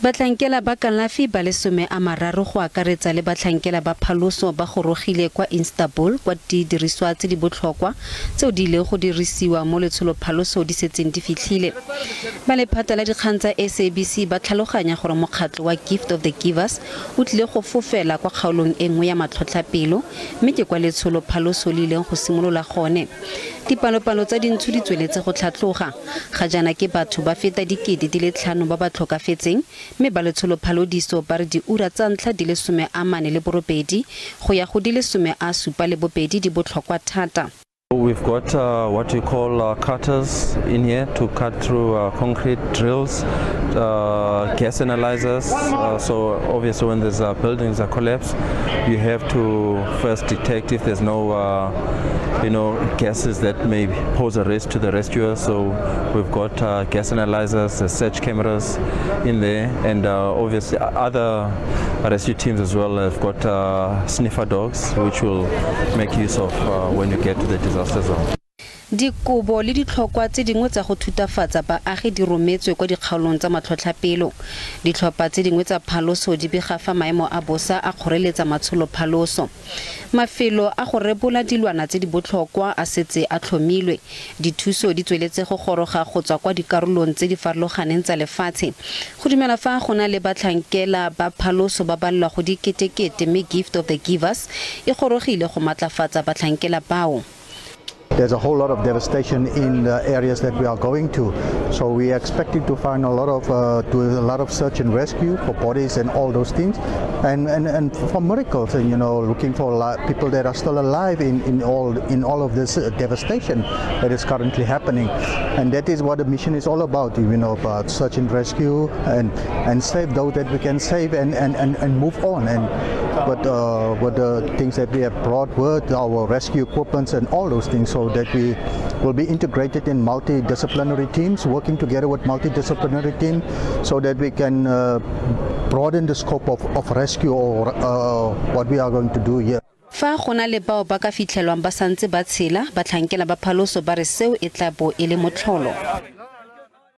Batlankela ba kalafi ba lesome a mararo go akaretsa le batlankela ba phaloso ba gorogile kwa Istanbul kwa didiriswa tse di botlhokwa tseo di ile go dirisiwa mo letsholo phaloso di setseng di fitlhile. Ba lephata la dikgang tsa SABC ba tlhaloganya gore mokgatlo wa Gift of the Givers o tlile go fofela kwa kgaolong e nngwe ya matlhotlapelong mme ke kwa letsholo phaloso le ileng go simolola gone. Dipalopalo tsa dintsho di tsweletse go tlhatloga ga jana ke batho ba feta dikete di le 5 ba ba tlhokafetseng mme ba letsholo phalodiso ba re diura tsa ntlha di le 48 go ya go di le 72 di botlhokwa thata. We've got what we call cutters in here to cut through concrete drills, gas analyzers. So obviously when there's buildings that collapse, you have to first detect if there's no gases that may pose a risk to the rescuers. So we've got gas analyzers, search cameras in there, and obviously other rescue teams as well have got sniffer dogs, which will make use of when you get to the disaster zone. Dikobo le ditlhokwa tse dingwe tsa go thutafatsa baagi di rometswe kwa dikgaolong tsa matlhotlapelo. Ditlhopa tse dingwe tsa phaloso di bega fa maemo a bosa a kgoreletsa matshelo phaloso. Mafelo a go rebola dilwana tse di botlhokwa a setse a tlhomilwe. Dithuso di tsweletse go goroga go tswa kwa dikarolong tse di farologaneng tsa lefatshe. Go dumela fa go na le batlankela ba phaloso ba balla go diketekete mme Gift of the Givers e gorogile go matlafatsa batlankela bao. There's a whole lot of devastation in the areas that we are going to, so we are expecting to find a lot of search and rescue for bodies and all those things, and for miracles, and looking for people that are still alive in all of this devastation that is currently happening, and that is what the mission is all about, about search and rescue and save those that we can save and move on. And what the things that we have brought were our rescue equipments and all those things, so that we will be integrated in multidisciplinary teams, working together with multidisciplinary teams, so that we can broaden the scope of rescue or what we are going to do here. Fa gona le bao ba ka fitlhelwang ba santse ba tshela batlankela ba phaloso ba re seo e tla bo e le motlholo.